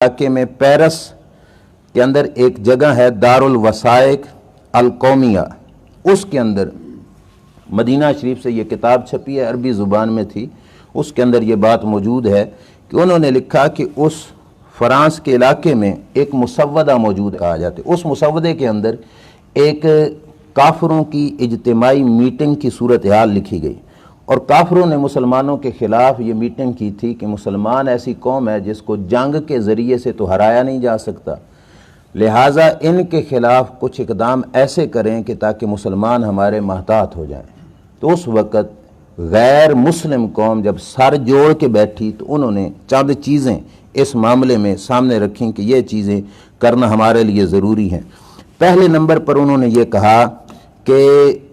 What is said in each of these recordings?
इलाके में पेरिस के अंदर एक जगह है दारुल वसाइक अल कौमिया, उसके अंदर मदीना शरीफ से ये किताब छपी है, अरबी ज़ुबान में थी। उसके अंदर ये बात मौजूद है कि उन्होंने लिखा कि उस फ्रांस के इलाके में एक मुसव्वदा मौजूद कहा जाता है। उस मुसव्वदे के अंदर एक काफिरों की इज्तिमाई मीटिंग की सूरत हाल लिखी गई और काफिरों ने मुसलमानों के ख़िलाफ़ ये मीटिंग की थी कि मुसलमान ऐसी कौम है जिसको जंग के ज़रिए से तो हराया नहीं जा सकता, लिहाजा इनके ख़िलाफ़ कुछ इक़दाम ऐसे करें कि ताकि मुसलमान हमारे महतात हो जाएं। तो उस वक़्त गैर मुस्लिम कौम जब सर जोड़ के बैठी तो उन्होंने चंद चीज़ें इस मामले में सामने रखी कि ये चीज़ें करना हमारे लिए ज़रूरी हैं। पहले नंबर पर उन्होंने ये कहा कि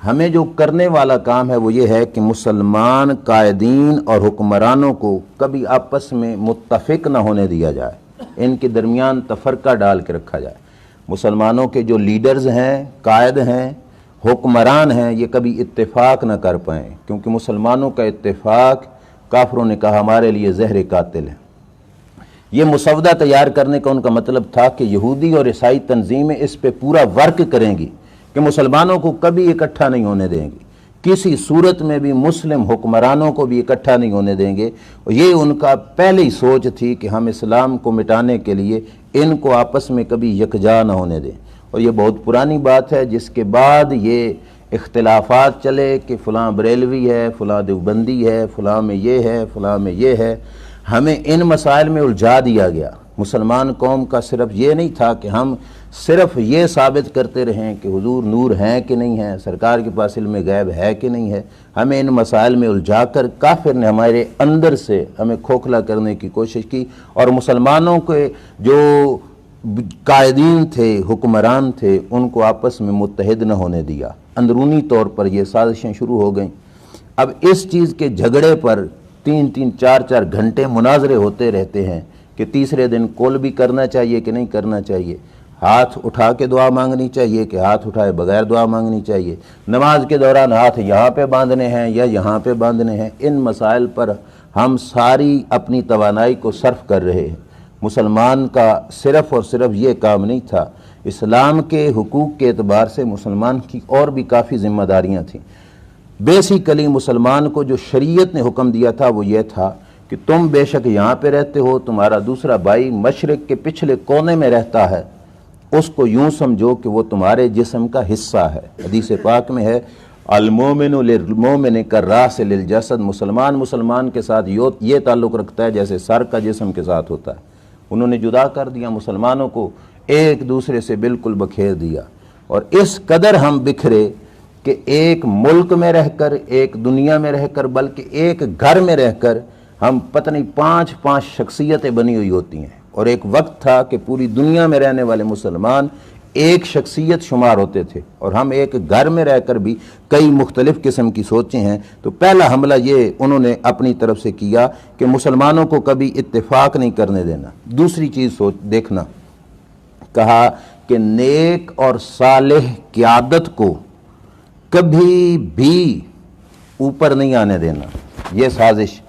हमें जो करने वाला काम है वो ये है कि मुसलमान कायदीन और हुक्मरानों को कभी आपस में मुत्तफ़िक न होने दिया जाए, इनके दरमियान तफरका डाल के रखा जाए। मुसलमानों के जो लीडर्स हैं, कायद हैं, हुक्मरान हैं, ये कभी इत्तेफाक न कर पाएँ, क्योंकि मुसलमानों का इत्तेफाक काफिरों ने कहा हमारे लिए ज़हर कातिल है। ये मुसवदा तैयार करने का उनका मतलब था कि यहूदी और ईसाई तंजीमें इस पे पूरा वर्क करेंगी कि मुसलमानों को कभी इकट्ठा नहीं होने देंगी, किसी सूरत में भी मुस्लिम हुक्मरानों को भी इकट्ठा नहीं होने देंगे। और ये उनका पहले ही सोच थी कि हम इस्लाम को मिटाने के लिए इनको आपस में कभी यकजा न होने दें। और ये बहुत पुरानी बात है, जिसके बाद ये इख्तिलाफात चले कि फ़लाँ बरेलवी है, फ़लाँ देवबंदी है, फ़लाँ में ये है, फ़लाँ में ये है। हमें इन मसाइल में उलझा दिया गया। मुसलमान कौम का सिर्फ ये नहीं था कि हम सिर्फ ये साबित करते रहें कि हुजूर नूर हैं कि नहीं है, सरकार के पास इल्म गैब है कि नहीं है। हमें इन मसाइल में उलझा कर काफिर ने हमारे अंदर से हमें खोखला करने की कोशिश की और मुसलमानों के जो कायदीन थे, हुक्मरान थे, उनको आपस में मुत्तहिद न होने दिया। अंदरूनी तौर पर ये साजिशें शुरू हो गईं। अब इस चीज़ के झगड़े पर 3-3, 4-4 घंटे मुनाजरे होते रहते हैं कि तीसरे दिन कॉल भी करना चाहिए कि नहीं करना चाहिए, हाथ उठा के दुआ मांगनी चाहिए कि हाथ उठाए बगैर दुआ मांगनी चाहिए, नमाज के दौरान हाथ यहाँ पे बांधने हैं या यहाँ पे बांधने हैं। इन मसाइल पर हम सारी अपनी तवानाई को सर्फ कर रहे हैं। मुसलमान का सिर्फ़ और सिर्फ ये काम नहीं था, इस्लाम के हुकूक के एतबार से मुसलमान की और भी काफ़ी ज़िम्मेदारियाँ थीं। बेसिकली मुसलमान को जो शरीयत ने हुक्म दिया था वो ये था कि तुम बेशक यहाँ पे रहते हो, तुम्हारा दूसरा भाई मशरिक के पिछले कोने में रहता है, उसको यूँ समझो कि वो तुम्हारे जिस्म का हिस्सा है। हदीस पाक में है अल-मोमिनु लिल-मोमिनि कर-रास लिल-जसद, मुसलमान मुसलमान के साथ ये ताल्लुक़ रखता है जैसे सर का जिस्म के साथ होता है। उन्होंने जुदा कर दिया, मुसलमानों को एक दूसरे से बिल्कुल बखेर दिया। और इस कदर हम बिखरे कि एक मुल्क में रहकर, एक दुनिया में रहकर, बल्कि एक घर में रहकर हम पता नहीं 5-5 शख्सियतें बनी हुई होती हैं। और एक वक्त था कि पूरी दुनिया में रहने वाले मुसलमान एक शख्सियत शुमार होते थे और हम एक घर में रहकर भी कई मुख्तलिफ किस्म की सोचें हैं। तो पहला हमला ये उन्होंने अपनी तरफ से किया कि मुसलमानों को कभी इत्तेफाक नहीं करने देना। दूसरी चीज़ सोच देखना, कहा कि नेक और सालेह क़यादत को कभी भी ऊपर नहीं आने देना। ये साजिश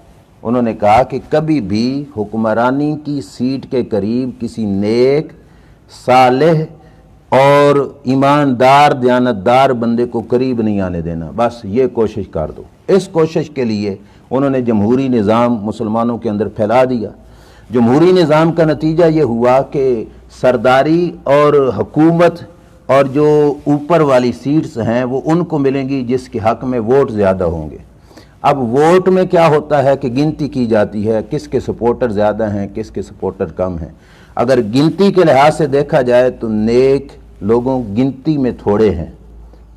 उन्होंने कहा कि कभी भी हुक्मरानी की सीट के करीब किसी नेक, सालेह और ईमानदार, दयानतदार बंदे को करीब नहीं आने देना। बस ये कोशिश कर दो। इस कोशिश के लिए उन्होंने जमहूरी निज़ाम मुसलमानों के अंदर फैला दिया। जमहूरी निज़ाम का नतीजा ये हुआ कि सरदारी और हुकूमत और जो ऊपर वाली सीट्स हैं वो उनको मिलेंगी जिसके हक़ में वोट ज़्यादा होंगे। अब वोट में क्या होता है कि गिनती की जाती है, किसके सपोर्टर ज़्यादा हैं, किसके सपोर्टर कम हैं। अगर गिनती के लिहाज से देखा जाए तो नेक लोगों गिनती में थोड़े हैं,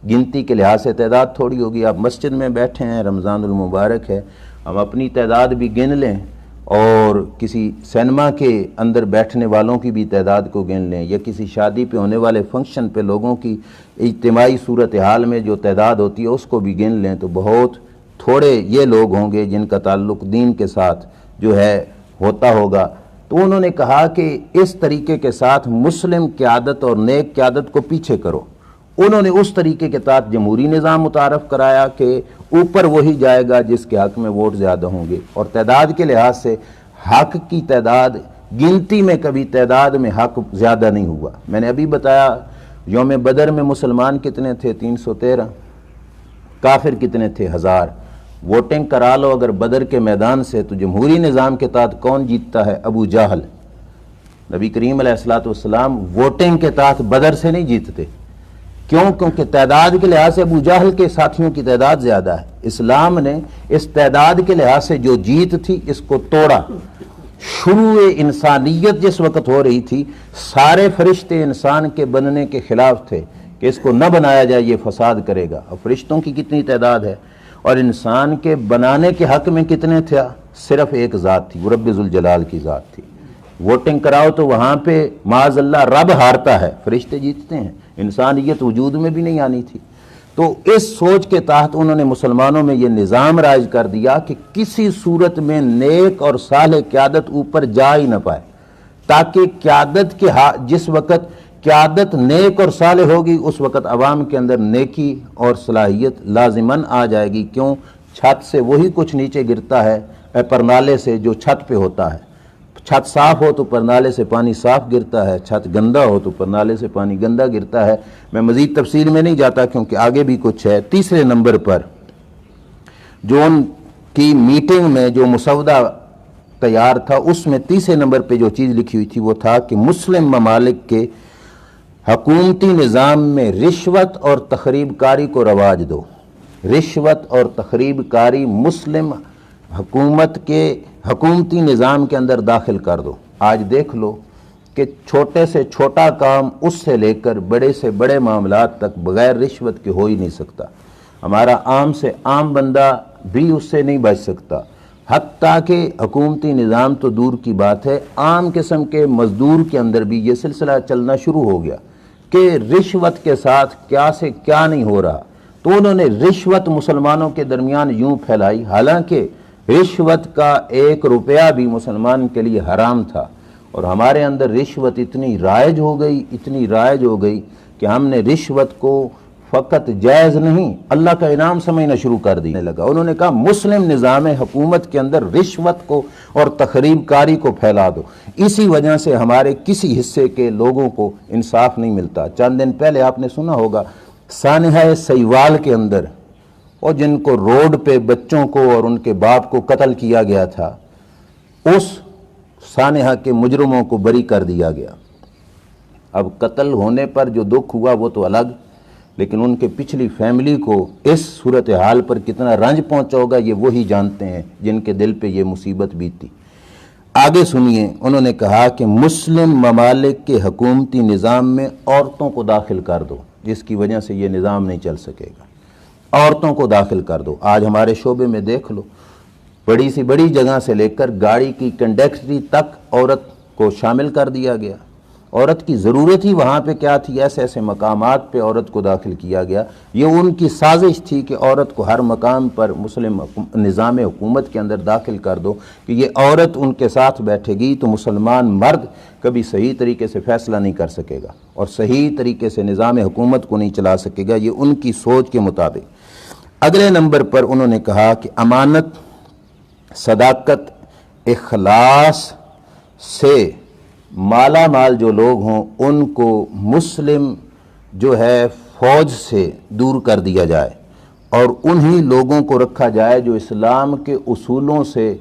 गिनती के लिहाज से तादाद थोड़ी होगी। आप मस्जिद में बैठे हैं, रमज़ानुल मुबारक है, हम अपनी तादाद भी गिन लें और किसी सिनेमा के अंदर बैठने वालों की भी तादाद को गिन लें या किसी शादी पे होने वाले फंक्शन पे लोगों की इज्तिमाई सूरत हाल में जो तादाद होती है उसको भी गिन लें तो बहुत थोड़े ये लोग होंगे जिनका ताल्लुक़ दीन के साथ जो है होता होगा। तो उन्होंने कहा कि इस तरीके के साथ मुस्लिम क़यादत और नेक क़यादत को पीछे करो। उन्होंने उस तरीके के तहत जमहूरी निज़ाम मुतारफ़ कराया कि ऊपर वही जाएगा जिसके हक़ में वोट ज़्यादा होंगे और तादाद के लिहाज से हक़ की तादाद گنتی میں کبھی تعداد میں حق زیادہ نہیں ہوا۔ میں نے ابھی بتایا یوم بدر میں مسلمان کتنے تھے؟ 313۔ کافر کتنے تھے؟ 1000۔ ووٹنگ کرا لو اگر بدر کے میدان سے تو جمہوری نظام کے تحت کون جیتتا ہے؟ ابو جہل۔ نبی کریم علیہ السلام ووٹنگ کے تحت بدر سے نہیں جیتتے۔ کیوں؟ کیونکہ تعداد کے لحاظ سے ابو جہل کے ساتھیوں کی تعداد زیادہ ہے۔ اسلام نے اس تعداد کے لحاظ سے جو جیت تھی اس کو توڑا۔ شروع انسانیت جس وقت ہو رہی تھی سارے فرشتے انسان کے بننے کے خلاف تھے کہ اس کو نہ بنایا جائے، یہ فساد کرے گا۔ اور فرشتوں کی کتنی تعداد ہے اور انسان کے بنانے کے حق میں کتنے تھے؟ صرف ایک ذات تھی، وہ رب ذوالجلال کی ذات تھی۔ ووٹنگ کراؤ تو وہاں پہ معاذ اللہ رب ہارتا ہے، فرشتے جیتتے ہیں، انسانیت وجود میں بھی نہیں آنی تھی۔ تو اس سوچ کے تحت انہوں نے مسلمانوں میں یہ نظام رائج کر دیا کہ کسی صورت میں نیک اور صالح قیادت اوپر جا ہی نہ پائے، تاکہ قیادت کے جس وقت قیادت نیک اور صالح ہوگی اس وقت عوام کے اندر نیکی اور صلاحیت لازماً آ جائے گی۔ کیوں؟ چھت سے وہی کچھ نیچے گرتا ہے پرنالے سے جو چھت پہ ہوتا ہے۔ چھت صاف ہو تو پرنالے سے پانی صاف گرتا ہے، چھت گندا ہو تو پرنالے سے پانی گندا گرتا ہے۔ میں مزید تفصیل میں نہیں جاتا کیونکہ آگے بھی کچھ ہے۔ تیسرے نمبر پر جو ان کی میٹنگ میں جو مسودہ تیار تھا اس میں تیسرے نمبر پہ جو چیز لکھی ہوئی تھی وہ تھا کہ مسلم ممالک کے حکومتی نظام میں رشوت اور تخریب کاری کو رواج دو۔ رشوت اور تخریب کاری مسلم حکومت کے حکومتی نظام کے اندر داخل کر دو۔ آج دیکھ لو کہ چھوٹے سے چھوٹا کام اس سے لے کر بڑے سے بڑے معاملات تک بغیر رشوت کے ہو ہی نہیں سکتا۔ ہمارا عام سے عام بندہ بھی اس سے نہیں بچ سکتا، حتیٰ کہ حکومتی نظام تو دور کی بات ہے، عام قسم کے مزدور کے اندر بھی یہ سلسلہ چلنا شروع ہو گیا کہ رشوت کے ساتھ کیا سے کیا نہیں ہو رہا۔ تو انہوں نے رشوت مسلمانوں کے درمیان یوں پھیلائی، حالانکہ رشوت کا 1 روپیہ بھی مسلمان کے لیے حرام تھا، اور ہمارے اندر رشوت اتنی رائج ہو گئی کہ ہم نے رشوت کو فقط جائز نہیں اللہ کا انعام سمجھنا شروع کر دینے لگا۔ انہوں نے کہا مسلم نظام حکومت کے اندر رشوت کو اور تخریب کاری کو پھیلا دو۔ اسی وجہ سے ہمارے کسی حصے کے لوگوں کو انصاف نہیں ملتا۔ چند دن پہلے آپ نے سنا ہوگا سانحہ سیوال کے اندر، اور جن کو روڈ پہ بچوں کو اور ان کے باپ کو قتل کیا گیا تھا، اس سانحہ کے مجرموں کو بری کر دیا گیا۔ اب قتل ہونے پر جو دکھ ہوا وہ تو الگ، لیکن ان کے پچھلی فیملی کو اس صورتحال پر کتنا رنج پہنچا ہوگا یہ وہی جانتے ہیں جن کے دل پہ یہ مصیبت بیتی۔ آگے سنیے، انہوں نے کہا کہ مسلم ممالک کے حکومتی نظام میں عورتوں کو داخل کر دو، جس کی وجہ سے یہ نظام نہیں چل سکے گا۔ عورتوں کو داخل کر دو۔ آج ہمارے شعبے میں دیکھ لو، بڑی سی بڑی جگہ سے لے کر گاڑی کی کنڈکٹری تک عورت کو شامل کر دیا گیا۔ عورت کی ضرورت ہی وہاں پہ کیا تھی؟ ایسے ایسے مقامات پہ عورت کو داخل کیا گیا۔ یہ ان کی سازش تھی کہ عورت کو ہر مقام پر مسلم نظام حکومت کے اندر داخل کر دو کہ یہ عورت ان کے ساتھ بیٹھے گی تو مسلمان مرد کبھی صحیح طریقے سے فیصلہ نہیں کر سکے گا اور صحیح طریقے سے نظام حکومت کو نہیں چلا سکے گا، یہ ان کی سوچ کے مطابق۔ اگلے نمبر پر انہوں نے کہا کہ امانت، صداقت، اخلاص سے مالا مال جو لوگ ہوں ان کو مسلم جو ہے فوج سے دور کر دیا جائے اور انہی لوگوں کو رکھا جائے جو اسلام کے اصولوں سے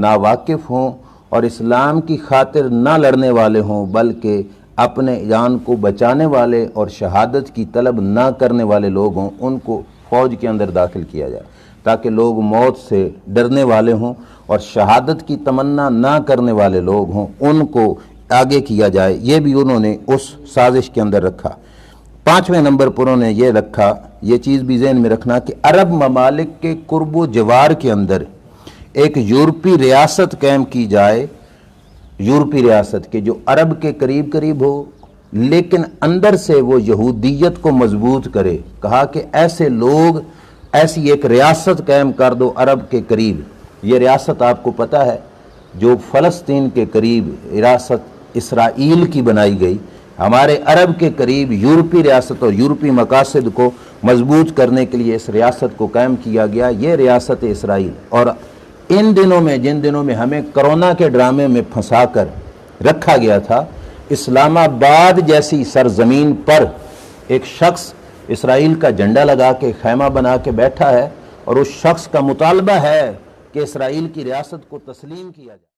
ناواقف ہوں اور اسلام کی خاطر نہ لڑنے والے ہوں بلکہ اپنے جان کو بچانے والے اور شہادت کی طلب نہ کرنے والے لوگ ہوں، ان کو فوج کے اندر داخل کیا جائے تاکہ لوگ موت سے ڈرنے والے ہوں اور شہادت کی تمنا نہ کرنے والے لوگ ہوں، ان کو آگے کیا جائے۔ یہ بھی انہوں نے اس سازش کے اندر رکھا۔ 5ویں نمبر پر انہوں نے یہ رکھا، یہ چیز بھی ذہن میں رکھنا کہ عرب ممالک کے قرب و جوار کے اندر ایک یورپی ریاست قائم کی جائے، یورپی ریاست کے جو عرب کے قریب قریب ہو لیکن اندر سے وہ یہودیت کو مضبوط کرے۔ کہا کہ ایسے لوگ، ایسی ایک ریاست قائم کر دو عرب کے قریب۔ یہ ریاست آپ کو پتہ ہے جو فلسطین کے قریب ریاست اسرائیل کی بنائی گئی، ہمارے عرب کے قریب یورپی ریاست اور یورپی مقاصد کو مضبوط کرنے کے لیے اس ریاست کو قائم کیا گیا، یہ ریاست اسرائیل۔ اور ان دنوں میں، جن دنوں میں ہمیں کرونا کے ڈرامے میں پھنسا کر رکھا گیا تھا، اسلام آباد جیسی سرزمین پر ایک شخص اسرائیل کا جھنڈا لگا کے خیمہ بنا کے بیٹھا ہے، اور اس شخص کا مطالبہ ہے کہ اسرائیل کی ریاست کو تسلیم کیا جائے۔